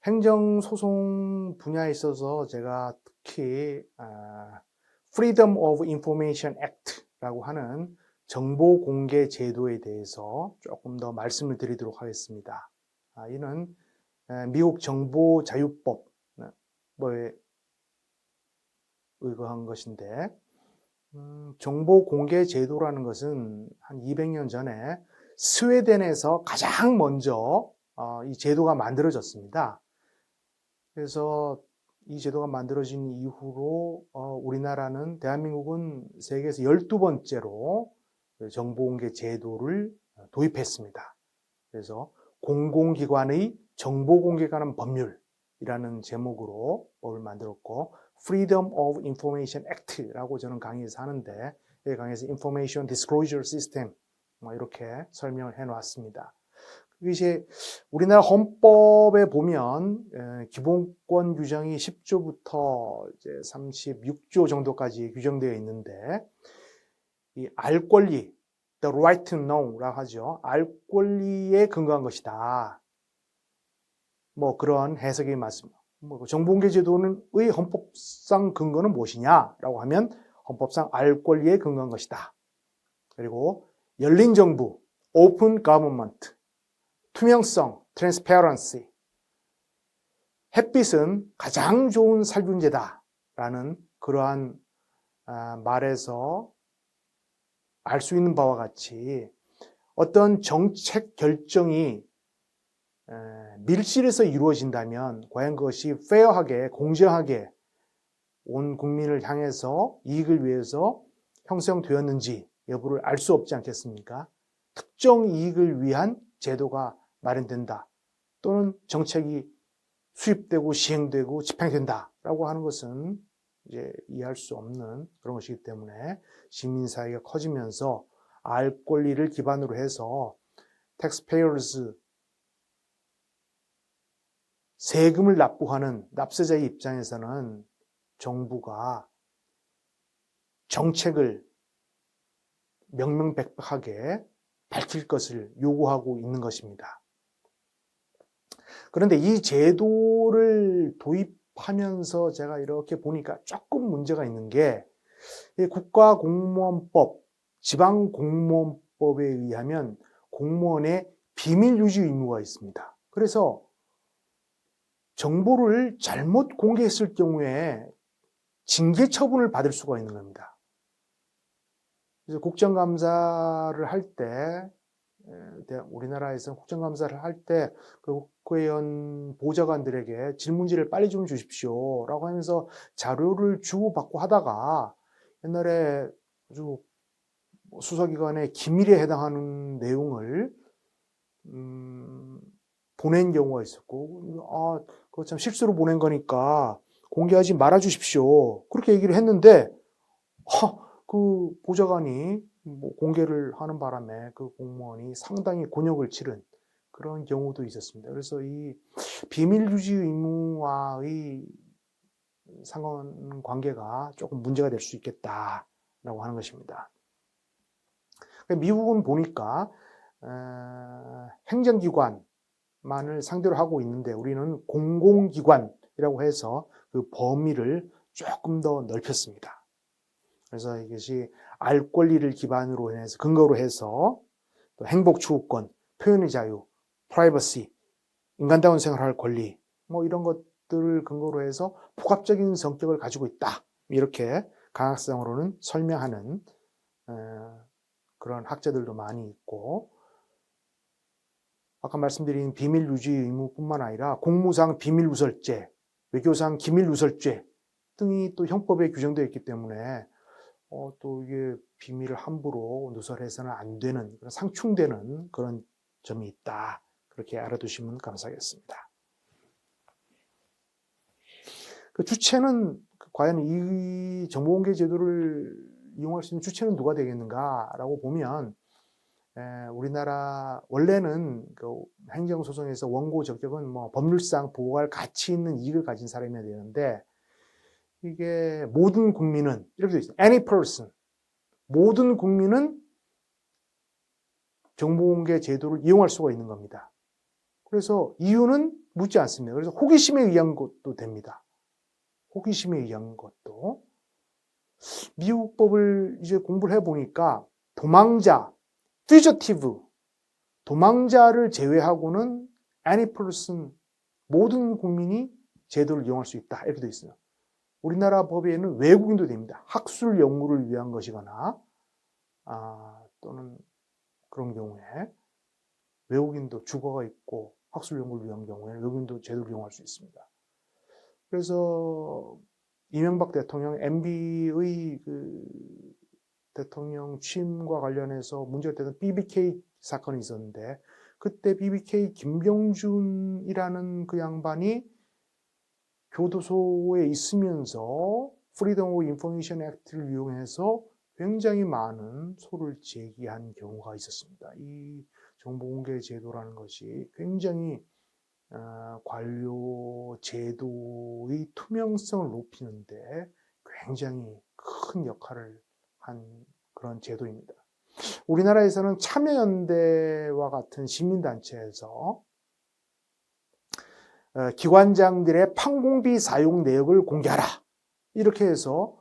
행정소송 분야에 있어서 제가 특히 Freedom of Information Act라고 하는 정보공개 제도에 대해서 조금 더 말씀을 드리도록 하겠습니다. 이는 미국 정보자유법에 의거한 것인데, 정보공개 제도라는 것은 한 200년 전에 스웨덴에서 가장 먼저 이 제도가 만들어졌습니다. 그래서 이 제도가 만들어진 이후로 우리나라는, 대한민국은 세계에서 12번째로 정보공개 제도를 도입했습니다. 그래서 공공기관의 정보공개에 관한 법률이라는 제목으로 법을 만들었고, Freedom of Information Act라고 저는 강의에서 하는데, 이 강의에서 Information Disclosure System 이렇게 설명을 해놓았습니다. 이제 우리나라 헌법에 보면 기본권 규정이 10조부터 이제 36조 정도까지 규정되어 있는데, 이 알 권리, the right to know라고 하죠. 알 권리에 근거한 것이다. 그런 해석이 맞습니다. 정보공개 제도의 헌법상 근거는 무엇이냐라고 하면 헌법상 알 권리에 근거한 것이다. 그리고 열린 정부, open government, 투명성, transparency, 햇빛은 가장 좋은 살균제다라는 그러한 말에서 알 수 있는 바와 같이, 어떤 정책 결정이 밀실에서 이루어진다면 과연 그것이 페어하게, 공정하게 온 국민을 향해서 이익을 위해서 형성되었는지 여부를 알 수 없지 않겠습니까? 특정 이익을 위한 제도가 마련된다, 또는 정책이 수립되고 시행되고 집행된다라고 하는 것은 이제 이해할 수 없는 그런 것이기 때문에, 시민사회가 커지면서 알 권리를 기반으로 해서 taxpayers, 세금을 납부하는 납세자의 입장에서는 정부가 정책을 명명백백하게 밝힐 것을 요구하고 있는 것입니다. 그런데 이 제도를 도입하면서 제가 이렇게 보니까 조금 문제가 있는 게, 국가공무원법, 지방공무원법에 의하면 공무원의 비밀유지 의무가 있습니다. 그래서 정보를 잘못 공개했을 경우에 징계 처분을 받을 수가 있는 겁니다. 그래서 국정감사를 할 때, 우리나라에서 국정감사를 할 때 그 국회의원 보좌관들에게 질문지를 빨리 좀 주십시오 라고 하면서 자료를 주고받고 하다가, 옛날에 아주 수사기관의 기밀에 해당하는 내용을 보낸 경우가 있었고, 그거 참 실수로 보낸 거니까 공개하지 말아 주십시오, 그렇게 얘기를 했는데, 그 보좌관이 공개를 하는 바람에 그 공무원이 상당히 곤욕을 치른 그런 경우도 있었습니다. 그래서 이 비밀유지 의무와의 상관관계가 조금 문제가 될 수 있겠다라고 하는 것입니다. 미국은 보니까 행정기관만을 상대로 하고 있는데, 우리는 공공기관이라고 해서 그 범위를 조금 더 넓혔습니다. 그래서 이것이 알 권리를 기반으로 해서, 근거로 해서, 또 행복 추구권, 표현의 자유, 프라이버시, 인간다운 생활할 권리, 이런 것들을 근거로 해서 복합적인 성격을 가지고 있다, 이렇게 강학상으로는 설명하는 그런 학자들도 많이 있고, 아까 말씀드린 비밀유지 의무뿐만 아니라 공무상 비밀누설죄, 외교상 기밀누설죄 등이 또 형법에 규정되어 있기 때문에 또 이게 비밀을 함부로 누설해서는 안 되는, 상충되는 그런 점이 있다, 그렇게 알아두시면 감사하겠습니다. 그 주체는, 과연 이 정보공개 제도를 이용할 수 있는 주체는 누가 되겠는가라고 보면, 우리나라 원래는 그 행정소송에서 원고 적격은 법률상 보호할 가치 있는 이익을 가진 사람이어야 되는데, 이게 모든 국민은, 이렇게 되어 있어요. Any person, 모든 국민은 정보공개 제도를 이용할 수가 있는 겁니다. 그래서 이유는 묻지 않습니다. 그래서 호기심에 의한 것도 됩니다. 호기심에 의한 것도. 미국 법을 이제 공부를 해보니까 도망자, fugitive, 도망자를 제외하고는 any person, 모든 국민이 제도를 이용할 수 있다. 이렇게 되어 있어요. 우리나라 법에는 외국인도 됩니다. 학술 연구를 위한 것이거나 또는 그런 경우에 외국인도 주거가 있고 학술 연구를 위한 경우에 외국인도 제도를 이용할 수 있습니다. 그래서 이명박 대통령 MB의 그 대통령 취임과 관련해서 문제가 되던 BBK 사건이 있었는데 그때 BBK 김병준이라는 그 양반이 교도소에 있으면서 프리덤 오브 인포메이션 액트를 이용해서 굉장히 많은 소를 제기한 경우가 있었습니다. 이 정보공개 제도라는 것이 굉장히 관료 제도의 투명성을 높이는데 굉장히 큰 역할을 한 그런 제도입니다. 우리나라에서는 참여연대와 같은 시민단체에서 기관장들의 판공비 사용 내역을 공개하라. 이렇게 해서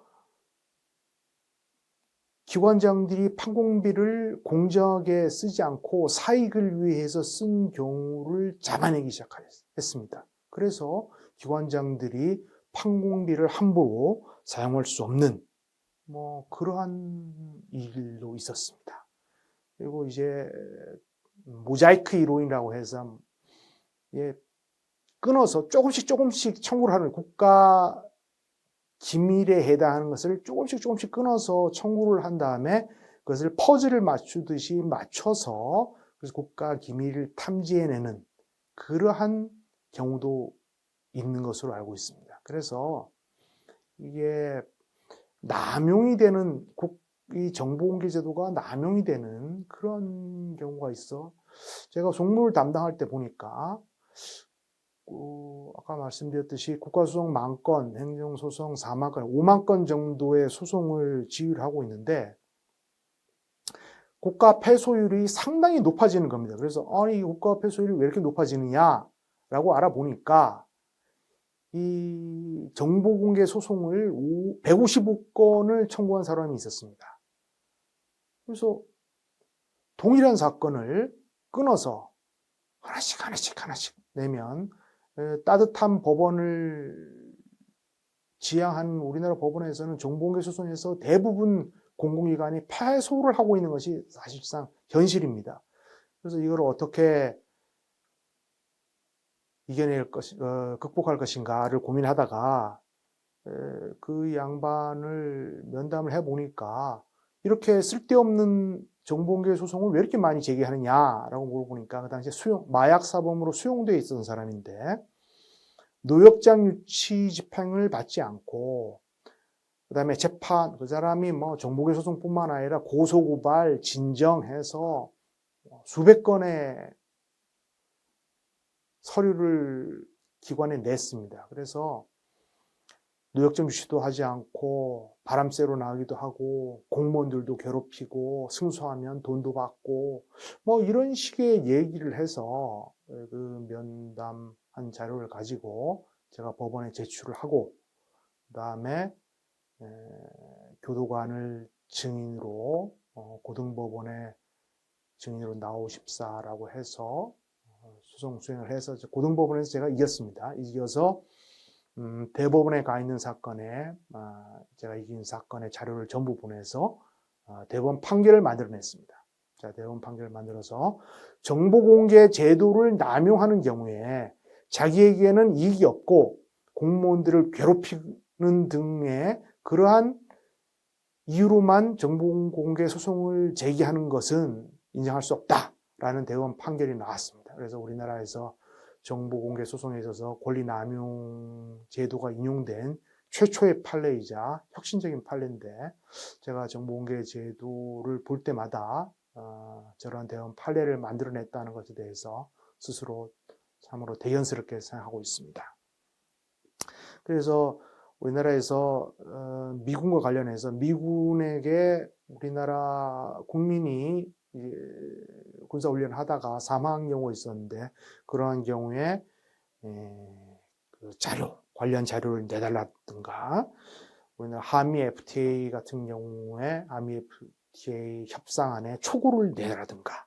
기관장들이 판공비를 공정하게 쓰지 않고 사익을 위해서 쓴 경우를 잡아내기 시작했습니다. 그래서 기관장들이 판공비를 함부로 사용할 수 없는 그러한 일도 있었습니다. 그리고 이제 모자이크 이론이라고 해서 끊어서 조금씩 청구를 하는 국가 기밀에 해당하는 것을 조금씩 끊어서 청구를 한 다음에 그것을 퍼즐을 맞추듯이 맞춰서 그래서 국가 기밀을 탐지해내는 그러한 경우도 있는 것으로 알고 있습니다. 그래서 이게 남용이 되는 이 정보공개 제도가 남용이 되는 그런 경우가 있어. 제가 송무를 담당할 때 보니까 아까 말씀드렸듯이 국가소송 10,000건, 행정소송 40,000건, 50,000건 정도의 소송을 지휘를 하고 있는데 국가 패소율이 상당히 높아지는 겁니다. 그래서 아니 국가 패소율이 왜 이렇게 높아지느냐라고 알아보니까 이 정보공개 소송을 155건을 청구한 사람이 있었습니다. 그래서 동일한 사건을 끊어서 하나씩 내면 따뜻한 법원을 지향하는 우리나라 법원에서는 정보공개 소송에서 대부분 공공기관이 패소를 하고 있는 것이 사실상 현실입니다. 그래서 이걸 어떻게 극복할 것인가를 고민하다가 그 양반을 면담을 해보니까 이렇게 쓸데없는 정보공개 소송을 왜 이렇게 많이 제기하느냐라고 물어보니까 그 당시에 마약 사범으로 수용되어 있었던 사람인데 노역장 유치 집행을 받지 않고 그다음에 재판 그 사람이 정보공개 소송뿐만 아니라 고소고발 진정해서 수백 건의 서류를 기관에 냈습니다. 그래서 노역장 유치도 하지 않고 바람쐬러 나가기도 하고 공무원들도 괴롭히고 승소하면 돈도 받고 이런 식의 얘기를 해서 그 면담한 자료를 가지고 제가 법원에 제출을 하고 그다음에 교도관을 증인으로 고등법원에 증인으로 나오십사라고 해서 소송 수행을 해서 고등법원에서 제가 이겼습니다. 이겨서 대법원에 가 있는 사건에 제가 이긴 사건의 자료를 전부 보내서 대법원 판결을 만들어냈습니다. 자, 대법원 판결을 만들어서 정보공개 제도를 남용하는 경우에 자기에게는 이익이 없고 공무원들을 괴롭히는 등의 그러한 이유로만 정보공개 소송을 제기하는 것은 인정할 수 없다라는 대법원 판결이 나왔습니다. 그래서 우리나라에서 정보공개 소송에 있어서 권리남용 제도가 인용된 최초의 판례이자 혁신적인 판례인데 제가 정보공개 제도를 볼 때마다 저런 대법원 판례를 만들어냈다는 것에 대해서 스스로 참으로 대견스럽게 생각하고 있습니다. 그래서 우리나라에서 미군과 관련해서 미군에게 우리나라 국민이 군사훈련을 하다가 사망한 경우가 있었는데 그러한 경우에 그 자료, 관련 자료를 내달라든가, 우리나라 한미 FTA 같은 경우에 한미 FTA 협상안에 초고를 내달라든가,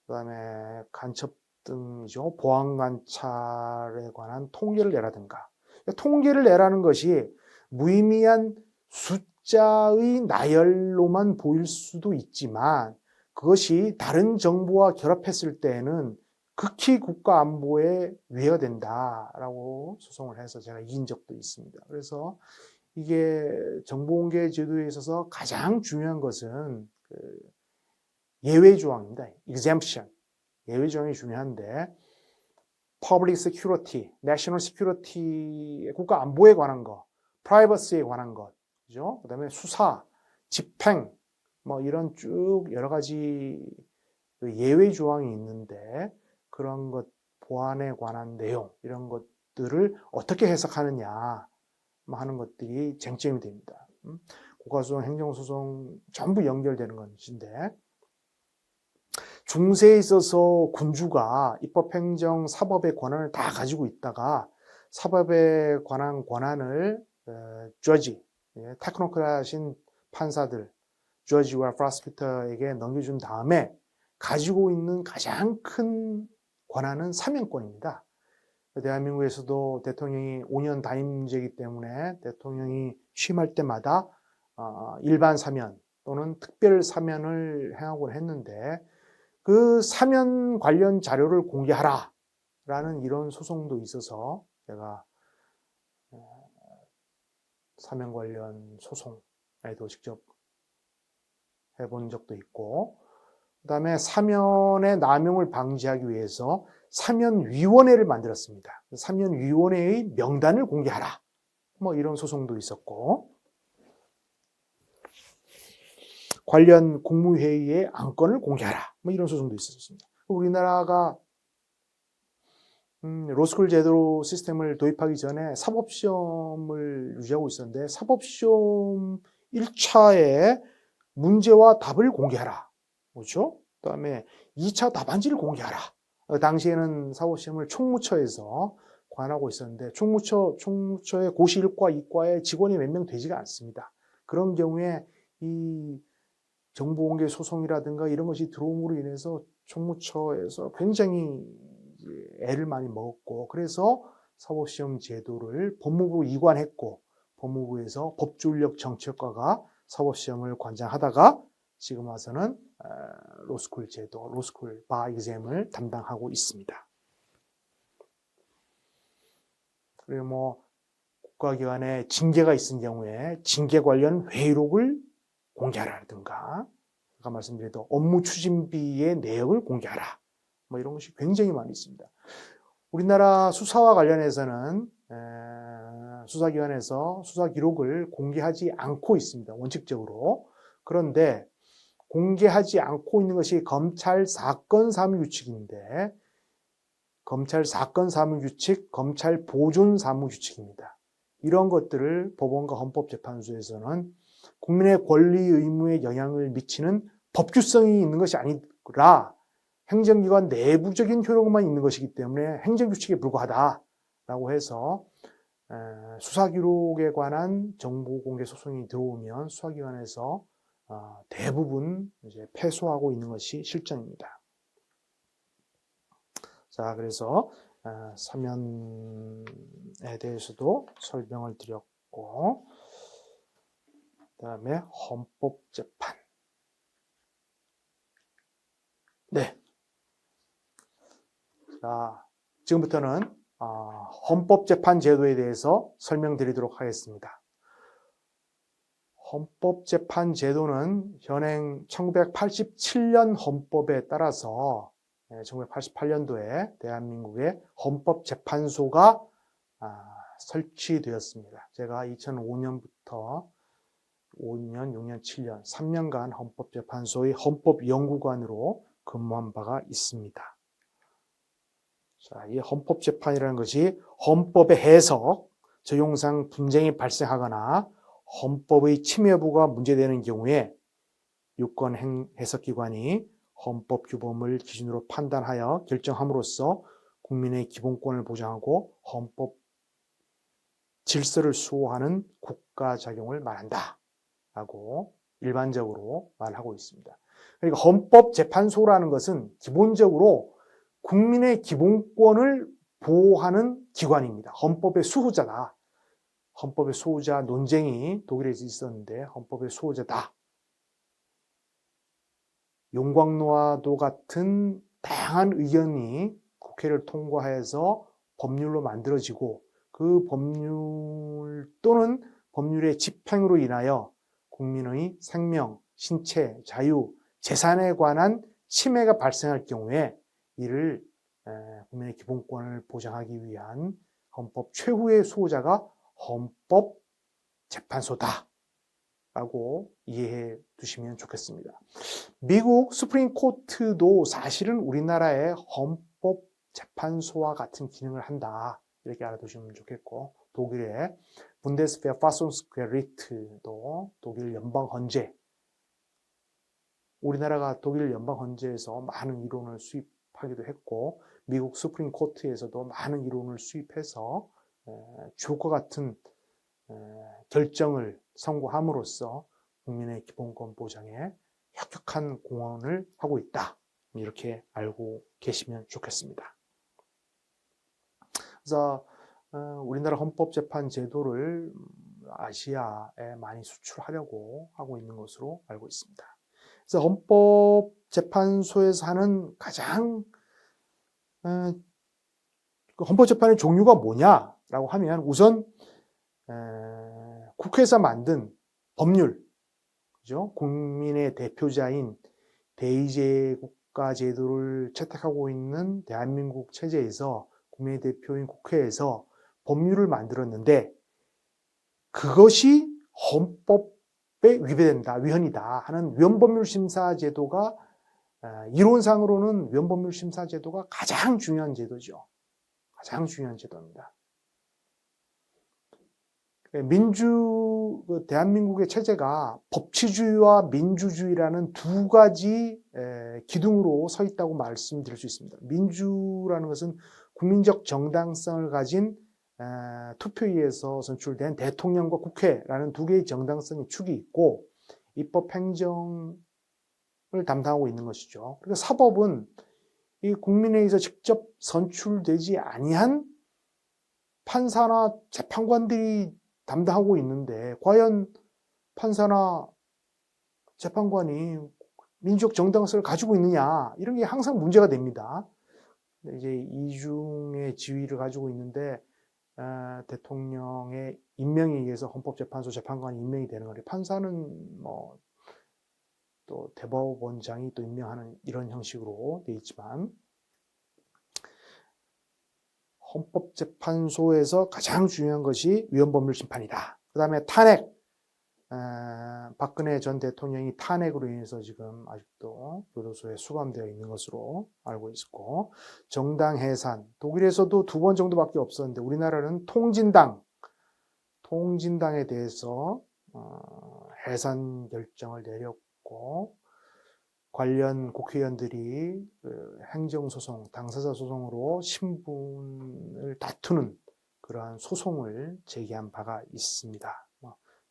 그다음에 간첩 등이죠. 보안 관찰에 관한 통계를 내라든가. 통계를 내라는 것이 무의미한 숫자의 나열로만 보일 수도 있지만 그것이 다른 정보와 결합했을 때에는 극히 국가 안보에 위해가 된다라고 소송을 해서 제가 이긴 적도 있습니다. 그래서 이게 정보공개 제도에 있어서 가장 중요한 것은 그 예외 조항입니다. exemption. 예외 조항이 중요한데 public security, national security, 국가 안보에 관한 것, privacy에 관한 것, 그죠? 그다음에 수사, 집행, 뭐 이런 쭉 여러 가지 예외 조항이 있는데 그런 것 보안에 관한 내용 이런 것들을 어떻게 해석하느냐 하는 것들이 쟁점이 됩니다. 국가소송, 행정소송 전부 연결되는 것인데 중세에 있어서 군주가 입법, 행정, 사법의 권한을 다 가지고 있다가 사법에 관한 권한을 저지, 테크노크라신 판사들, 저지와 프로시큐터에게 넘겨준 다음에 가지고 있는 가장 큰 권한은 사면권입니다. 대한민국에서도 대통령이 5년 단임제이기 때문에 대통령이 취임할 때마다 일반 사면 또는 특별 사면을 행하곤 했는데 그 사면 관련 자료를 공개하라 라는 이런 소송도 있어서 제가 사면 관련 소송에도 직접 해본 적도 있고 그 다음에 사면의 남용을 방지하기 위해서 사면위원회를 만들었습니다. 사면위원회의 명단을 공개하라 뭐 이런 소송도 있었고 관련 국무회의의 안건을 공개하라 뭐 이런 소송도 있었습니다. 우리나라가 로스쿨 제도 시스템을 도입하기 전에 사법시험을 유지하고 있었는데 사법시험 1차에 문제와 답을 공개하라. 그렇죠? 그다음에 2차 답안지를 공개하라. 당시에는 사법시험을 총무처에서 관하고 있었는데 총무처의 고시 1과, 2과에 직원이 몇 명 되지가 않습니다. 그런 경우에 이 정보공개 소송이라든가 이런 것이 들어옴으로 인해서 총무처에서 굉장히 애를 많이 먹었고 그래서 사법시험 제도를 법무부로 이관했고 법무부에서 법조인력 정책과가 사법시험을 관장하다가 지금 와서는 로스쿨 제도, 로스쿨 바 exam을 담당하고 있습니다. 그리고 뭐 국가기관에 징계가 있은 경우에 징계 관련 회의록을 공개하라든가 아까 말씀드렸던 업무 추진비의 내역을 공개하라 뭐 이런 것이 굉장히 많이 있습니다. 우리나라 수사와 관련해서는 수사기관에서 수사 기록을 공개하지 않고 있습니다. 원칙적으로. 그런데 공개하지 않고 있는 것이 검찰 사건 사무 규칙인데 검찰 사건 사무 규칙, 검찰 보존 사무 규칙입니다. 이런 것들을 법원과 헌법재판소에서는 국민의 권리 의무에 영향을 미치는 법규성이 있는 것이 아니라 행정기관 내부적인 효력만 있는 것이기 때문에 행정규칙에 불과하다라고 해서 수사기록에 관한 정보공개 소송이 들어오면 수사기관에서 대부분 이제 패소하고 있는 것이 실정입니다. 자, 그래서 사면에 대해서도 설명을 드렸고 그다음에 헌법재판. 네. 자, 지금부터는 헌법재판 제도에 대해서 설명드리도록 하겠습니다. 헌법재판 제도는 현행 1987년 헌법에 따라서 1988년도에 대한민국의 헌법재판소가 설치되었습니다. 제가 2005년부터 5년, 6년, 7년, 3년간 헌법재판소의 헌법연구관으로 근무한 바가 있습니다. 자, 이 헌법재판이라는 것이 헌법의 해석, 적용상 분쟁이 발생하거나 헌법의 침해 여부가 문제되는 경우에 유권 해석기관이 헌법 규범을 기준으로 판단하여 결정함으로써 국민의 기본권을 보장하고 헌법 질서를 수호하는 국가작용을 말한다 라고 일반적으로 말하고 있습니다. 그러니까 헌법재판소라는 것은 기본적으로 국민의 기본권을 보호하는 기관입니다. 헌법의 수호자다. 헌법의 수호자 논쟁이 독일에서 있었는데 헌법의 수호자다. 용광로와도 같은 다양한 의견이 국회를 통과해서 법률로 만들어지고 그 법률 또는 법률의 집행으로 인하여 국민의 생명, 신체, 자유, 재산에 관한 침해가 발생할 경우에 이를 국민의 기본권을 보장하기 위한 헌법 최후의 수호자가 헌법재판소다 라고 이해해 두시면 좋겠습니다. 미국 수프림 코트도 사실은 우리나라의 헌법재판소와 같은 기능을 한다 이렇게 알아두시면 좋겠고, 독일의 분데스베르파송스게리트도 독일 연방헌재, 우리나라가 독일 연방헌재에서 많은 이론을 수입하기도 했고 미국 수프림 코트에서도 많은 이론을 수입해서 주옥과 같은 결정을 선고함으로써 국민의 기본권 보장에 혁혁한 공헌을 하고 있다. 이렇게 알고 계시면 좋겠습니다. 그래서 우리나라 헌법재판 제도를 아시아에 많이 수출하려고 하고 있는 것으로 알고 있습니다. 그래서 헌법재판소에서 하는 가장 헌법재판의 종류가 뭐냐라고 하면 우선 국회에서 만든 법률, 그죠? 국민의 대표자인 대의제국가 제도를 채택하고 있는 대한민국 체제에서 국민의 대표인 국회에서 법률을 만들었는데 그것이 헌법에 위배된다, 위헌이다 하는 위헌법률심사제도가 이론상으로는 위헌법률심사제도가 가장 중요한 제도죠. 가장 중요한 제도입니다. 대한민국의 체제가 법치주의와 민주주의라는 두 가지 기둥으로 서 있다고 말씀드릴 수 있습니다. 민주라는 것은 국민적 정당성을 가진 투표에서 선출된 대통령과 국회라는 두 개의 정당성의 축이 있고 입법 행정을 담당하고 있는 것이죠. 그리고 사법은 이 국민에 의해서 직접 선출되지 아니한 판사나 재판관들이 담당하고 있는데 과연 판사나 재판관이 민주적 정당성을 가지고 있느냐 이런 게 항상 문제가 됩니다. 이제 이중의 지위를 가지고 있는데 대통령의 임명에 의해서 헌법재판소 재판관이 임명이 되는 거예요. 판사는 뭐 또 대법원장이 또 임명하는 이런 형식으로 되어 있지만 헌법재판소에서 가장 중요한 것이 위헌법률심판이다. 그 다음에 탄핵, 박근혜 전 대통령이 탄핵으로 인해서 지금 아직도 교도소에 수감되어 있는 것으로 알고 있고, 정당 해산, 독일에서도 2번 정도밖에 없었는데 우리나라는 통진당에 대해서 해산 결정을 내렸고 관련 국회의원들이 행정소송, 당사자 소송으로 신분을 다투는 그러한 소송을 제기한 바가 있습니다.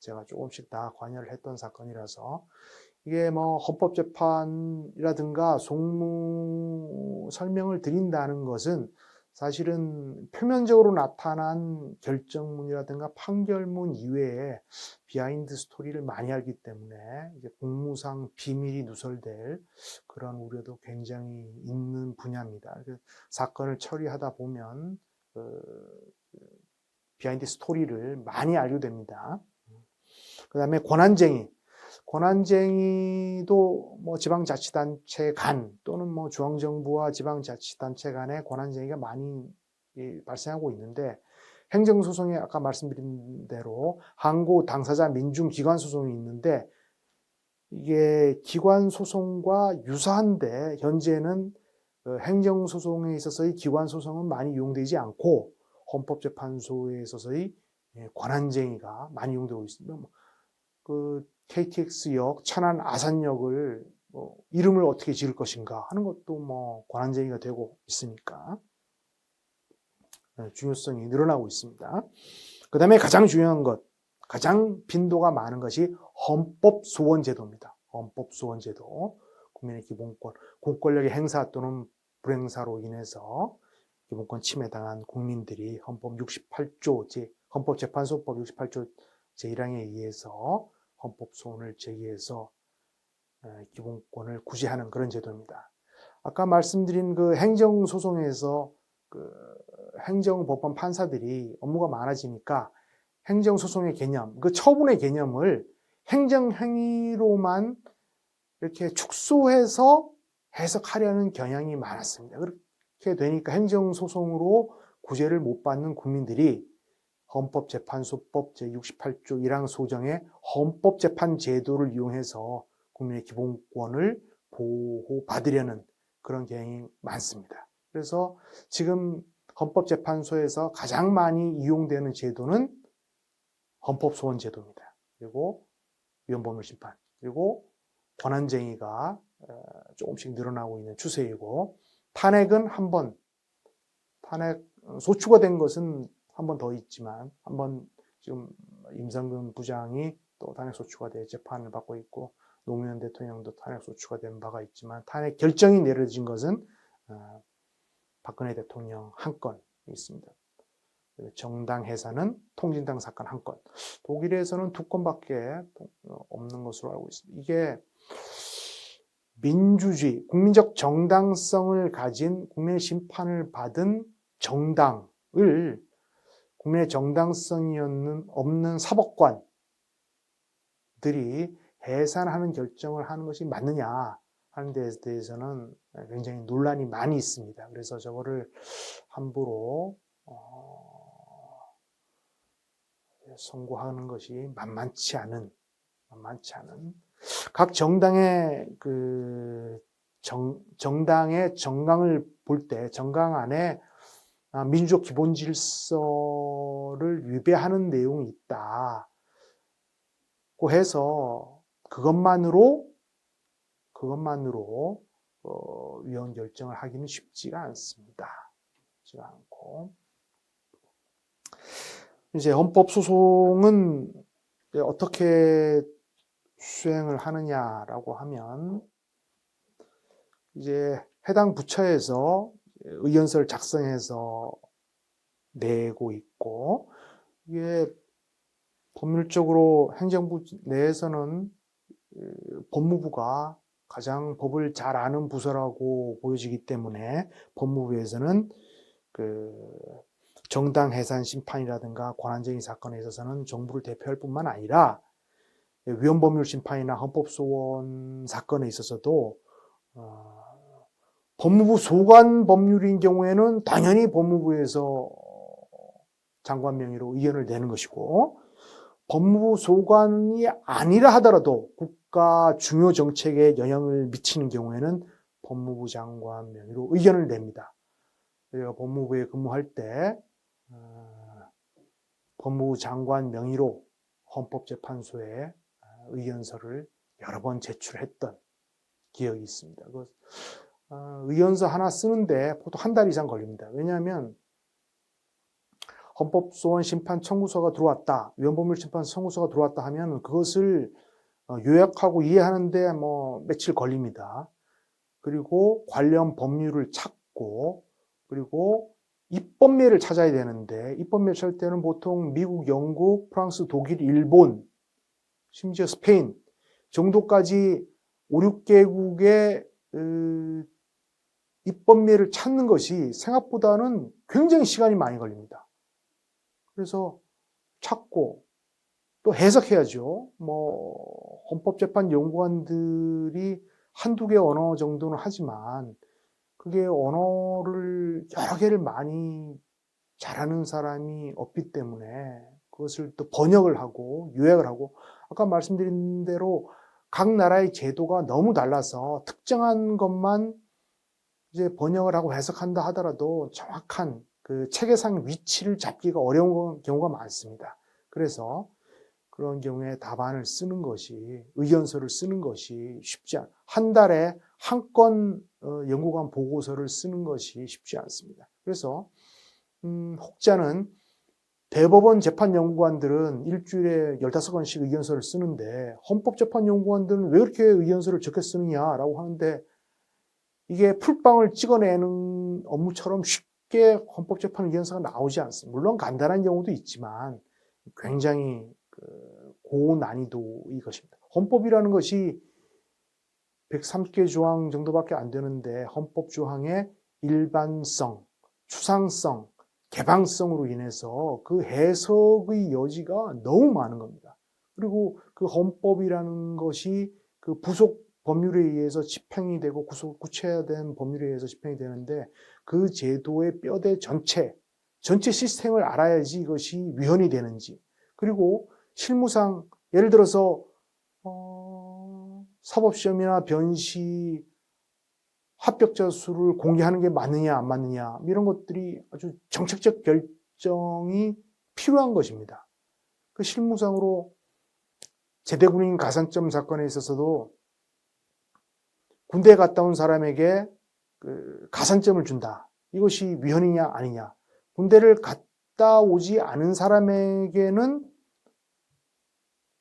제가 조금씩 다 관여를 했던 사건이라서 이게 뭐 헌법재판이라든가 송무 설명을 드린다는 것은 사실은 표면적으로 나타난 결정문이라든가 판결문 이외에 비하인드 스토리를 많이 알기 때문에 이제 공무상 비밀이 누설될 그런 우려도 굉장히 있는 분야입니다. 사건을 처리하다 보면 비하인드 스토리를 많이 알게 됩니다. 그 다음에 권한쟁의도 뭐 지방자치단체 간 또는 뭐 중앙정부와 지방자치단체 간의 권한쟁의가 많이 발생하고 있는데 행정소송에 아까 말씀드린 대로 항고 당사자 민중기관소송이 있는데 이게 기관소송과 유사한데 현재는 행정소송에 있어서의 기관소송은 많이 이용되지 않고 헌법재판소에 있어서의 권한쟁의가 많이 이용되고 있습니다. 그 KTX역, 천안 아산역을 이름을 어떻게 지을 것인가 하는 것도 뭐 권한쟁의가 되고 있으니까. 중요성이 늘어나고 있습니다. 그 다음에 가장 중요한 것, 가장 빈도가 많은 것이 헌법소원제도입니다. 헌법소원제도, 국민의 기본권, 공권력의 행사 또는 불행사로 인해서 기본권 침해당한 국민들이 헌법재판소법 68조 제1항에 의해서 헌법소원을 제기해서 기본권을 구제하는 그런 제도입니다. 아까 말씀드린 그 행정소송에서 그 행정법원 판사들이 업무가 많아지니까 행정소송의 개념, 그 처분의 개념을 행정행위로만 이렇게 축소해서 해석하려는 경향이 많았습니다. 그렇게 되니까 행정소송으로 구제를 못 받는 국민들이 헌법재판소법 제68조 1항 소정의 헌법재판 제도를 이용해서 국민의 기본권을 보호받으려는 그런 경향이 많습니다. 그래서 지금 헌법재판소에서 가장 많이 이용되는 제도는 헌법소원제도입니다. 그리고 위헌법률심판, 그리고 권한쟁의가 조금씩 늘어나고 있는 추세이고, 탄핵은 탄핵 소추가 된 것은 한 번 더 있지만, 한 번 지금 임성근 부장이 또 탄핵 소추가 돼 재판을 받고 있고, 노무현 대통령도 탄핵 소추가 된 바가 있지만, 탄핵 결정이 내려진 것은 박근혜 대통령 한 건 있습니다. 정당 해산은 통진당 사건 한 건. 독일에서는 2건밖에 없는 것으로 알고 있습니다. 이게 민주주의, 국민적 정당성을 가진 국민의 심판을 받은 정당을 국민의 정당성이 없는 사법관들이 해산하는 결정을 하는 것이 맞느냐 하는 데 대해서는 굉장히 논란이 많이 있습니다. 그래서 저거를 함부로 선고하는 것이 만만치 않은 각 정당의 정당의 정강을 볼 때 정강 안에 민주적 기본 질서를 위배하는 내용이 있다고 해서 그것만으로 위헌 결정을 하기는 쉽지가 않습니다. 쉽지가 않고, 이제 헌법소송은 어떻게 수행을 하느냐라고 하면, 이제 해당 부처에서 의견서를 작성해서 내고 있고, 이게 법률적으로 행정부 내에서는 법무부가 가장 법을 잘 아는 부서라고 보여지기 때문에 법무부에서는 정당 해산 심판이라든가 권한쟁의 사건에 있어서는 정부를 대표할 뿐만 아니라 위헌법률 심판이나 헌법소원 사건에 있어서도 법무부 소관 법률인 경우에는 당연히 법무부에서 장관 명의로 의견을 내는 것이고, 법무부 소관이 아니라 하더라도 국가 중요 정책에 영향을 미치는 경우에는 법무부 장관 명의로 의견을 냅니다. 우리가 법무부에 근무할 때 법무부 장관 명의로 헌법재판소에 의견서를 여러 번 제출했던 기억이 있습니다. 의견서 하나 쓰는데 보통 한 달 이상 걸립니다. 왜냐하면 헌법소원 심판 청구서가 들어왔다, 위헌법률 심판 청구서가 들어왔다 하면 그것을 요약하고 이해하는데 며칠 걸립니다. 그리고 관련 법률을 찾고, 그리고 입법례를 찾아야 되는데, 입법례를 찾을 때는 보통 미국, 영국, 프랑스, 독일, 일본, 심지어 스페인 정도까지 5, 6개국의 입법례를 찾는 것이 생각보다는 굉장히 시간이 많이 걸립니다. 그래서 찾고 또 해석해야죠. 헌법재판 연구관들이 한두 개 언어 정도는 하지만 그게 언어를 여러 개를 많이 잘하는 사람이 없기 때문에 그것을 또 번역을 하고 요약을 하고, 아까 말씀드린 대로 각 나라의 제도가 너무 달라서 특정한 것만 이제 번역을 하고 해석한다 하더라도 정확한 그 체계상 위치를 잡기가 어려운 경우가 많습니다. 그래서 그런 경우에 답안을 쓰는 것이, 의견서를 쓰는 것이 쉽지 않아요. 한 달에 한 건 연구관 보고서를 쓰는 것이 쉽지 않습니다. 그래서 혹자는 대법원 재판연구관들은 일주일에 15건씩 의견서를 쓰는데 헌법재판연구관들은 왜 그렇게 의견서를 적게 쓰느냐라고 하는데 이게 풀빵을 찍어내는 업무처럼 쉽게 헌법재판 의견서가 나오지 않습니다. 물론 간단한 경우도 있지만 굉장히 고난이도의 것입니다. 헌법이라는 것이 130개 조항 정도밖에 안 되는데 헌법 조항의 일반성, 추상성, 개방성으로 인해서 그 해석의 여지가 너무 많은 겁니다. 그리고 그 헌법이라는 것이 그 부속 법률에 의해서 집행이 되고 구체화된 법률에 의해서 집행이 되는데 그 제도의 뼈대 전체 시스템을 알아야지 이것이 위헌이 되는지, 그리고 실무상 예를 들어서 사법시험이나 변시 합격자 수를 공개하는 게 맞느냐 안 맞느냐 이런 것들이 아주 정책적 결정이 필요한 것입니다. 그 실무상으로 제대군인 가산점 사건에 있어서도 군대에 갔다 온 사람에게 그 가산점을 준다. 이것이 위헌이냐 아니냐. 군대를 갔다 오지 않은 사람에게는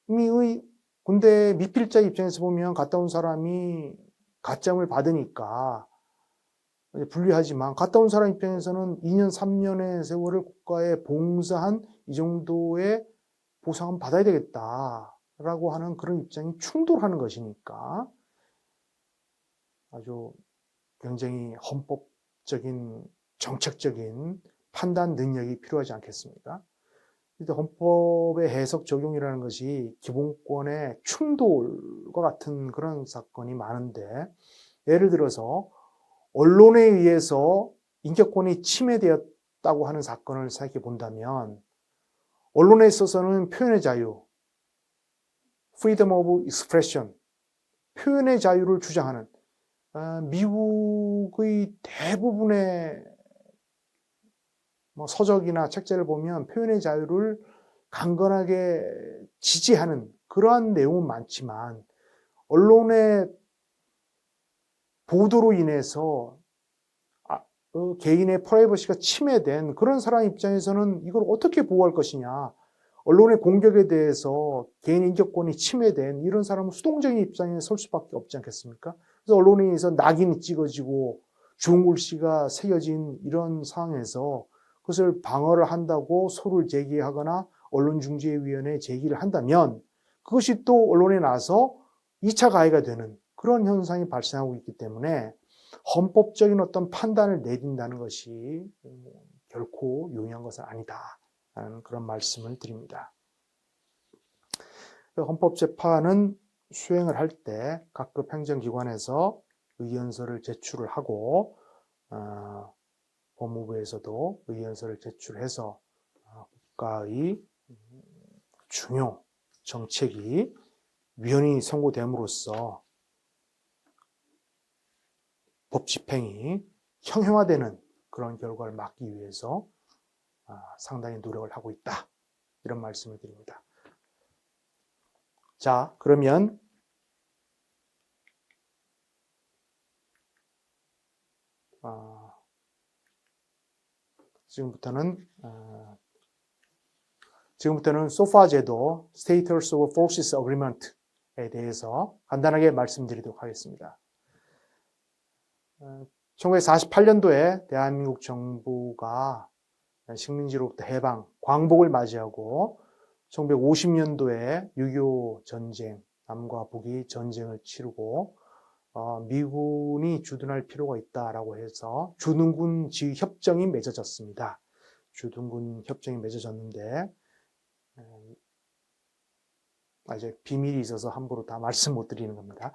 이미 군대 미필자 입장에서 보면 갔다 온 사람이 가점을 받으니까 불리하지만 갔다 온 사람 입장에서는 2년, 3년의 세월을 국가에 봉사한 이 정도의 보상은 받아야 되겠다라고 하는 그런 입장이 충돌하는 것이니까 아주 굉장히 헌법적인, 정책적인 판단 능력이 필요하지 않겠습니까? 헌법의 해석 적용이라는 것이 기본권의 충돌과 같은 그런 사건이 많은데, 예를 들어서 언론에 의해서 인격권이 침해되었다고 하는 사건을 생각해 본다면, 언론에 있어서는 표현의 자유, freedom of expression, 표현의 자유를 주장하는 미국의 대부분의 서적이나 책자를 보면 표현의 자유를 강건하게 지지하는 그러한 내용은 많지만, 언론의 보도로 인해서 개인의 프라이버시가 침해된 그런 사람 입장에서는 이걸 어떻게 보호할 것이냐, 언론의 공격에 대해서 개인 인격권이 침해된 이런 사람은 수동적인 입장에 설 수밖에 없지 않겠습니까? 그래서 언론에 의해서 낙인이 찍어지고 좋은 글씨가 새겨진 이런 상황에서 그것을 방어를 한다고 소를 제기하거나 언론중재위원회에 제기를 한다면 그것이 또 언론에 나서 2차 가해가 되는 그런 현상이 발생하고 있기 때문에 헌법적인 어떤 판단을 내린다는 것이 결코 용이한 것은 아니다라는 그런 말씀을 드립니다. 헌법재판은 수행을 할 때 각급 행정기관에서 의견서를 제출을 하고 법무부에서도 의견서를 제출해서 국가의 중요 정책이 위헌이 선고됨으로써 법 집행이 형형화되는 그런 결과를 막기 위해서 상당히 노력을 하고 있다. 이런 말씀을 드립니다. 자, 그러면 지금부터는 소파 제도, Status of Forces Agreement에 대해서 간단하게 말씀드리도록 하겠습니다. 1948년도에 대한민국 정부가 식민지로부터 해방, 광복을 맞이하고 1950년도에 6.25 전쟁, 남과 북이 전쟁을 치르고 미군이 주둔할 필요가 있다라고 해서 주둔군 지휘 협정이 맺어졌습니다. 주둔군 협정이 맺어졌는데 이제 비밀이 있어서 함부로 다 말씀 못 드리는 겁니다.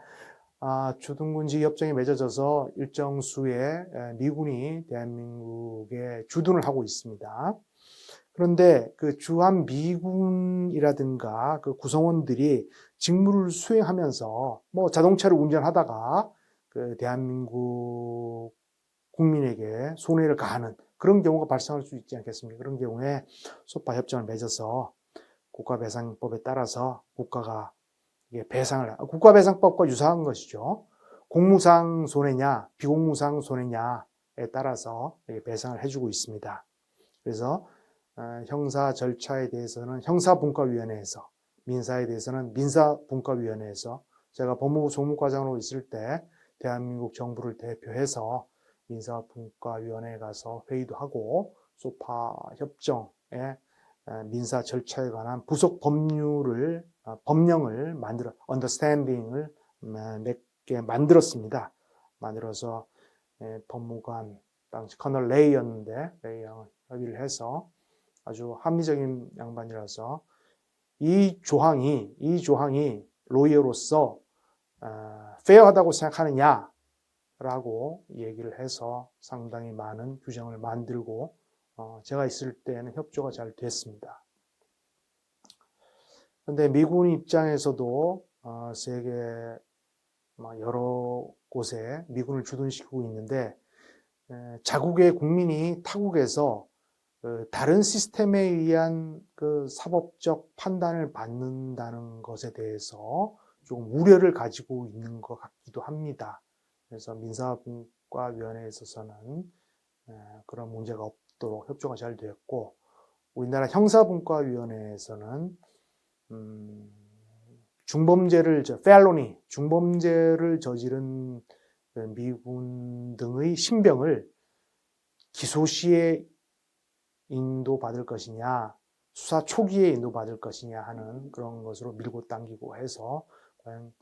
주둔군 지휘 협정이 맺어져서 일정 수의 미군이 대한민국에 주둔을 하고 있습니다. 그런데 그 주한 미군이라든가 그 구성원들이 직무를 수행하면서 자동차를 운전하다가 그 대한민국 국민에게 손해를 가하는 그런 경우가 발생할 수 있지 않겠습니까? 그런 경우에 소파 협정을 맺어서 국가배상법에 따라서 국가가 국가배상법과 유사한 것이죠. 공무상 손해냐, 비공무상 손해냐에 따라서 배상을 해주고 있습니다. 그래서 형사 절차에 대해서는 형사분과위원회에서, 민사에 대해서는 민사분과위원회에서, 제가 법무부 총무과장으로 있을 때 대한민국 정부를 대표해서 민사분과위원회에 가서 회의도 하고 소파 협정의 민사 절차에 관한 부속 법령을 언더스탠딩을 몇 개 만들었습니다. 만들어서 법무관, 당시 커널 레이였는데, 레이랑 협의를 해서 아주 합리적인 양반이라서 이 조항이 로이어로서 페어하다고 생각하느냐라고 얘기를 해서 상당히 많은 규정을 만들고 제가 있을 때는 협조가 잘 됐습니다. 그런데 미군 입장에서도 세계 여러 곳에 미군을 주둔시키고 있는데 자국의 국민이 타국에서 다른 시스템에 의한 그 사법적 판단을 받는다는 것에 대해서 조금 우려를 가지고 있는 것 같기도 합니다. 그래서 민사분과위원회에 있어서는 그런 문제가 없도록 협조가 잘 되었고, 우리나라 형사분과위원회에서는 중범죄를 저지른 미군 등의 신병을 기소 시에 인도받을 것이냐, 수사 초기에 인도받을 것이냐 하는 그런 것으로 밀고 당기고 해서 과연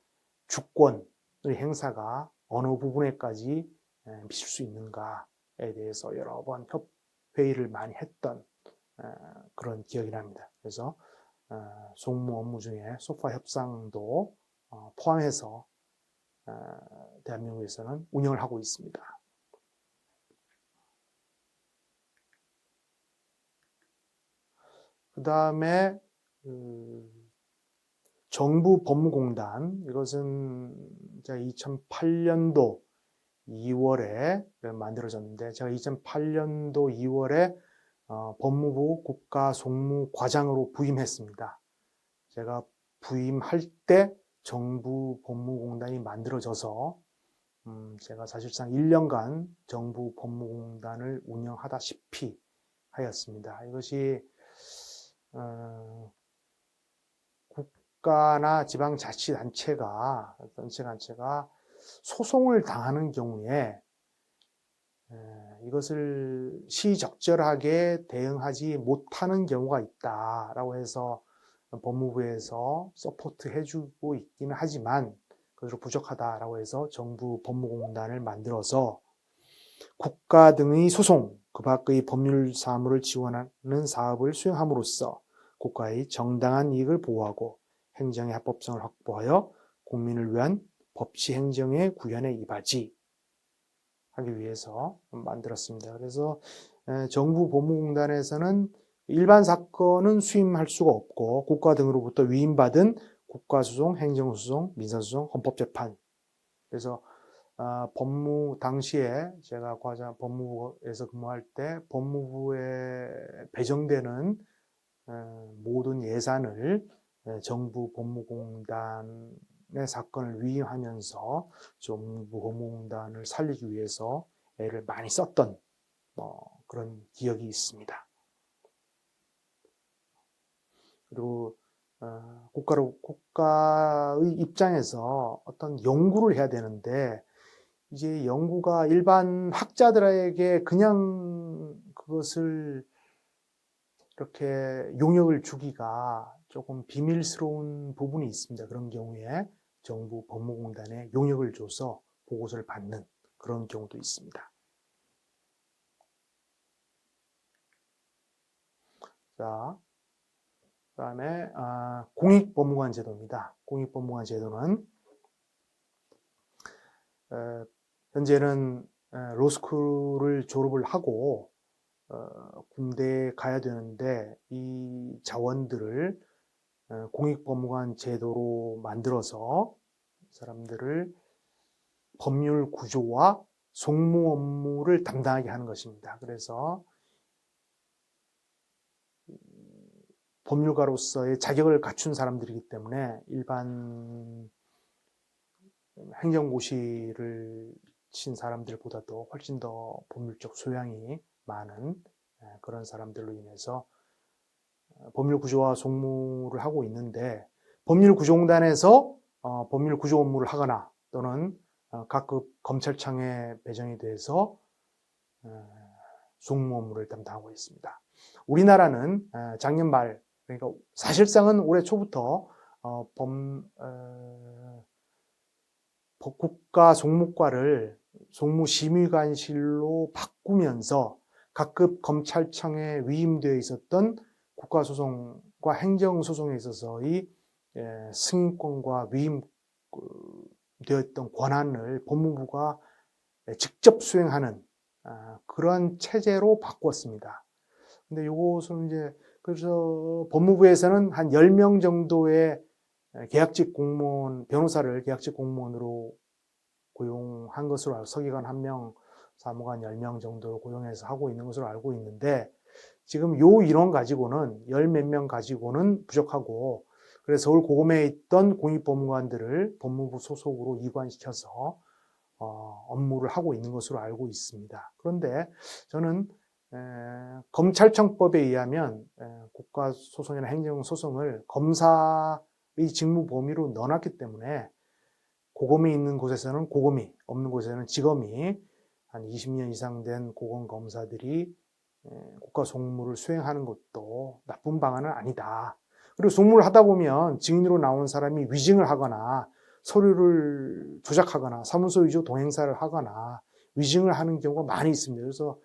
주권의 행사가 어느 부분에까지 미칠 수 있는가에 대해서 여러 번 회의를 많이 했던 그런 기억이 납니다. 그래서 송무 업무 중에 소파 협상도 포함해서 대한민국에서는 운영을 하고 있습니다. 그 다음에 정부 법무공단, 이것은 제가 2008년도 2월에 만들어졌는데, 제가 2008년도 2월에 법무부 국가송무과장으로 부임했습니다. 제가 부임할 때 정부 법무공단이 만들어져서 제가 사실상 1년간 정부 법무공단을 운영하다시피 하였습니다. 이것이 국가나 지방자치단체가 소송을 당하는 경우에 이것을 시적절하게 대응하지 못하는 경우가 있다라고 해서 법무부에서 서포트 해주고 있기는 하지만 그것으로 부족하다라고 해서 정부 법무공단을 만들어서 국가 등의 소송, 그 밖의 법률 사무를 지원하는 사업을 수행함으로써 국가의 정당한 이익을 보호하고 행정의 합법성을 확보하여 국민을 위한 법치 행정의 구현에 이바지 하기 위해서 만들었습니다. 그래서 정부 법무공단에서는 일반 사건은 수임할 수가 없고 국가 등으로부터 위임받은 국가소송, 행정소송, 민사소송, 헌법재판, 그래서 당시에 제가 법무부에서 근무할 때 법무부에 배정되는 모든 예산을 정부 법무공단의 사건을 위임하면서 정부 법무공단을 살리기 위해서 애를 많이 썼던 그런 기억이 있습니다. 그리고 국가의 입장에서 어떤 연구를 해야 되는데, 이제 연구가 일반 학자들에게 그냥 그것을 이렇게 용역을 주기가 조금 비밀스러운 부분이 있습니다. 그런 경우에 정부 법무공단에 용역을 줘서 보고서를 받는 그런 경우도 있습니다. 자, 그 다음에 공익법무관 제도입니다. 공익법무관 제도는 현재는 로스쿨을 졸업을 하고 군대에 가야 되는데, 이 자원들을 공익법무관 제도로 만들어서 사람들을 법률 구조와 송무 업무를 담당하게 하는 것입니다. 그래서 법률가로서의 자격을 갖춘 사람들이기 때문에 일반 행정고시를 친 사람들보다도 훨씬 더 법률적 소양이 많은 그런 사람들로 인해서 법률구조와 송무를 하고 있는데, 법률구조공단에서 법률구조 업무를 하거나 또는 각급 검찰청에 배정이 돼서 송무 업무를 담당하고 있습니다. 우리나라는 작년 말, 그러니까 사실상은 올해 초부터 국가 송무과를 송무심의관실로 바꾸면서 각급 검찰청에 위임되어 있었던 국가소송과 행정소송에 있어서의 승인권과 위임되었던 권한을 법무부가 직접 수행하는 그런 체제로 바꿨습니다. 근데 이것은 이제 그래서 법무부에서는 한 10명 정도의 계약직 공무원, 변호사를 계약직 공무원으로 고용한 것으로 서기관 1명, 사무관 10명 정도로 고용해서 하고 있는 것으로 알고 있는데, 지금 요 인원 가지고는 10 몇 명 가지고는 부족하고, 그래서 서울 고검에 있던 공익법무관들을 법무부 소속으로 이관시켜서 업무를 하고 있는 것으로 알고 있습니다. 그런데 저는 검찰청법에 의하면 국가소송이나 행정소송을 검사의 직무 범위로 넣어놨기 때문에 고검이 있는 곳에서는 고검이, 없는 곳에서는 지검이, 한 20년 이상 된 고검검사들이 국가송무를 수행하는 것도 나쁜 방안은 아니다. 그리고 송무를 하다 보면 증인으로 나온 사람이 위증을 하거나 서류를 조작하거나 사무소 위조 동행사를 하거나 위증을 하는 경우가 많이 있습니다. 그래서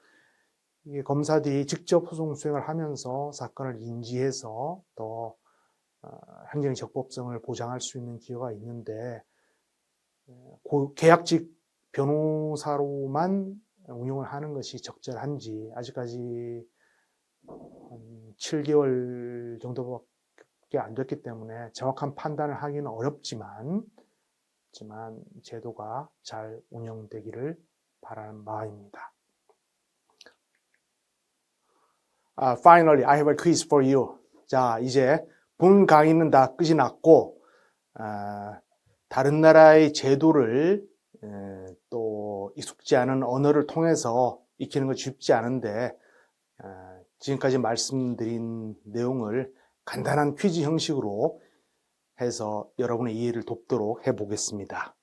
이게 검사들이 직접 소송 수행을 하면서 사건을 인지해서 또 행정의 적법성을 보장할 수 있는 기회가 있는데, 계약직 변호사로만 운용을 하는 것이 적절한지 아직까지 7개월 정도밖에 안 됐기 때문에 정확한 판단을 하기는 어렵지만 제도가 잘 운영되기를 바라는 바입니다. Finally, I have a quiz for you. 자, 이제 본 강의는 다 끝이 났고, 다른 나라의 제도를 또 익숙지 않은 언어를 통해서 익히는 건 쉽지 않은데, 지금까지 말씀드린 내용을 간단한 퀴즈 형식으로 해서 여러분의 이해를 돕도록 해보겠습니다.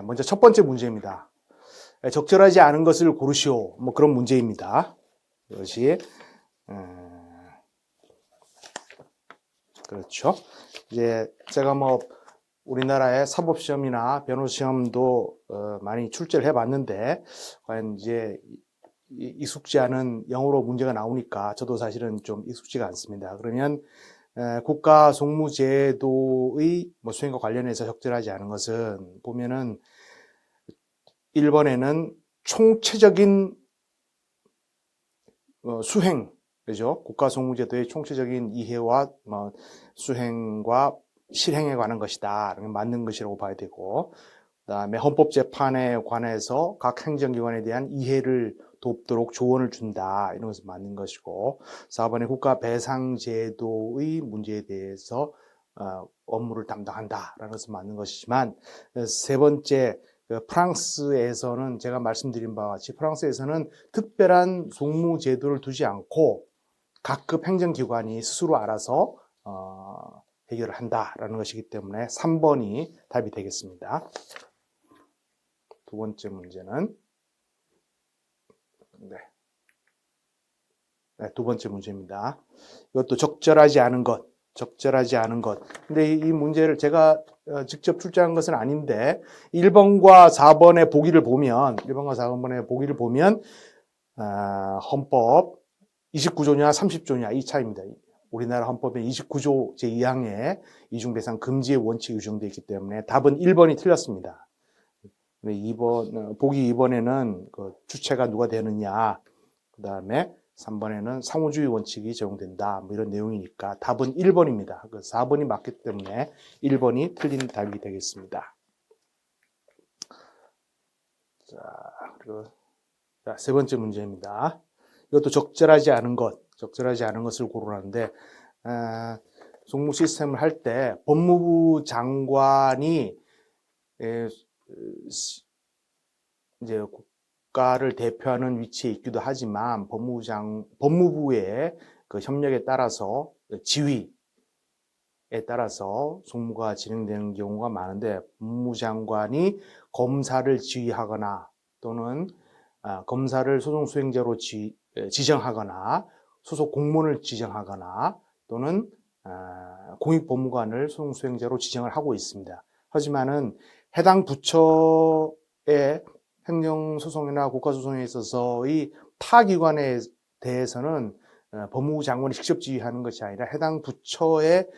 먼저 첫 번째 문제입니다. 적절하지 않은 것을 고르시오. 뭐 그런 문제입니다. 이것이 그렇죠. 이제 제가 뭐 우리나라의 사법시험이나 변호시험도 많이 출제를 해봤는데, 과연 이제 익숙지 않은 영어로 문제가 나오니까 저도 사실은 좀 익숙지가 않습니다. 그러면 국가송무제도의 수행과 관련해서 적절하지 않은 것은 보면은 1번에는 총체적인 수행, 그죠? 국가송무제도의 총체적인 이해와 수행과 실행에 관한 것이다. 맞는 것이라고 봐야 되고, 그 다음에 헌법재판에 관해서 각 행정기관에 대한 이해를 돕도록 조언을 준다. 이런 것은 맞는 것이고, 4번에 국가배상제도의 문제에 대해서 업무를 담당한다라는 것은 맞는 것이지만, 세 번째, 프랑스에서는 제가 말씀드린 바와 같이 프랑스에서는 특별한 송무제도를 두지 않고 각급 행정기관이 스스로 알아서 해결을 한다라는 것이기 때문에 3번이 답이 되겠습니다. 두 번째 문제는 두 번째 문제입니다. 이것도 적절하지 않은 것. 근데 이 문제를 제가 직접 출제한 것은 아닌데 1번과 4번의 보기를 보면 헌법 29조냐 30조냐 이 차이입니다. 우리나라 헌법의 29조 제2항에 이중배상 금지의 원칙이 규정되어 있기 때문에 답은 1번이 틀렸습니다. 보기 2번에는 그 주체가 누가 되느냐, 그 다음에 3번에는 상호주의 원칙이 적용된다, 뭐 이런 내용이니까 답은 1번입니다. 그 4번이 맞기 때문에 1번이 틀린 답이 되겠습니다. 그리고 세 번째 문제입니다. 이것도 적절하지 않은 것을 고르라는데, 송무 시스템을 할 때 법무부 장관이 이제 국가를 대표하는 위치에 있기도 하지만 법무부의 그 협력에 따라서 지위에 따라서 송무가 진행되는 경우가 많은데 법무장관이 검사를 지휘하거나 또는 검사를 소송 수행자로 지정하거나 소속 공무원을 지정하거나 또는 공익법무관을 소송 수행자로 지정을 하고 있습니다. 하지만은 해당 부처의 행정소송이나 국가소송에 있어서의 타 기관에 대해서는 법무부 장관이 직접 지휘하는 것이 아니라 해당 부처의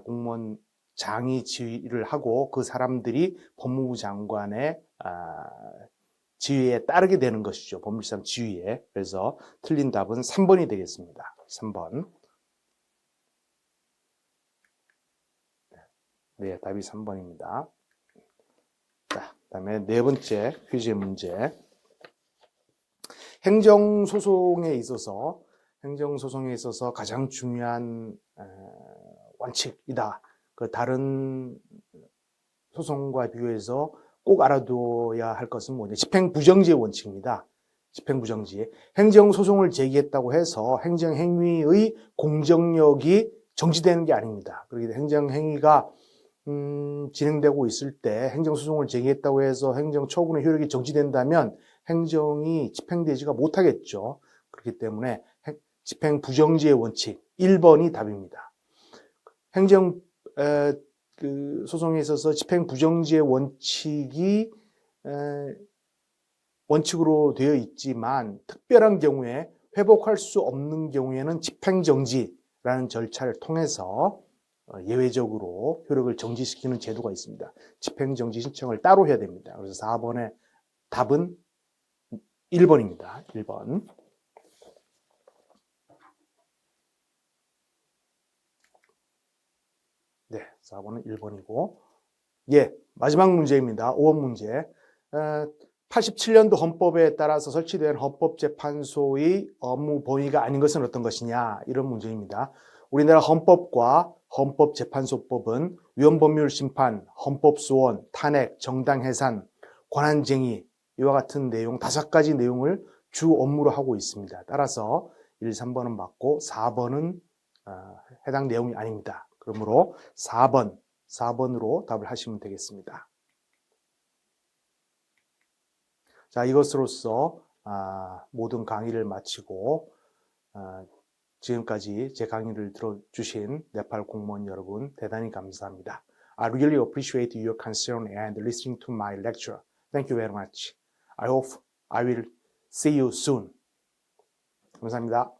공무원장이 지휘를 하고 그 사람들이 법무부 장관의 지휘에 따르게 되는 것이죠. 법률상 지휘에. 그래서 틀린 답은 3번이 되겠습니다. 3번. 네, 답이 3번입니다. 자, 그다음에 네 번째 퀴즈의 문제. 행정소송에 있어서 가장 중요한 원칙이다. 그 다른 소송과 비교해서 꼭 알아둬야 할 것은 뭐냐? 집행부정지의 원칙입니다. 집행부정지. 행정소송을 제기했다고 해서 행정행위의 공정력이 정지되는 게 아닙니다. 그렇게 행정행위가 진행되고 있을 때 행정소송을 제기했다고 해서 행정처분의 효력이 정지된다면 행정이 집행되지가 못하겠죠. 그렇기 때문에 집행부정지의 원칙 1번이 답입니다. 행정 소송에 있어서 집행부정지의 원칙이 원칙으로 되어 있지만 특별한 경우에 회복할 수 없는 경우에는 집행정지라는 절차를 통해서 예외적으로 효력을 정지시키는 제도가 있습니다. 집행정지 신청을 따로 해야 됩니다. 그래서 4번의 답은 1번입니다. 1번. 네, 4번은 1번이고. 예, 마지막 문제입니다. 5번 문제. 87년도 헌법에 따라서 설치된 헌법재판소의 업무 범위가 아닌 것은 어떤 것이냐, 이런 문제입니다. 우리나라 헌법과 헌법재판소법은 위헌법률 심판, 헌법소원, 탄핵, 정당해산, 권한쟁의 이와 같은 내용 5가지 내용을 주 업무로 하고 있습니다. 따라서 1, 3번은 맞고 4번은 해당 내용이 아닙니다. 그러므로 4번으로 답을 하시면 되겠습니다. 자, 이것으로써 모든 강의를 마치고 지금까지 제 강의를 들어주신 네팔 공무원 여러분 대단히 감사합니다. I really appreciate your concern and listening to my lecture. Thank you very much. I hope I will see you soon. 감사합니다.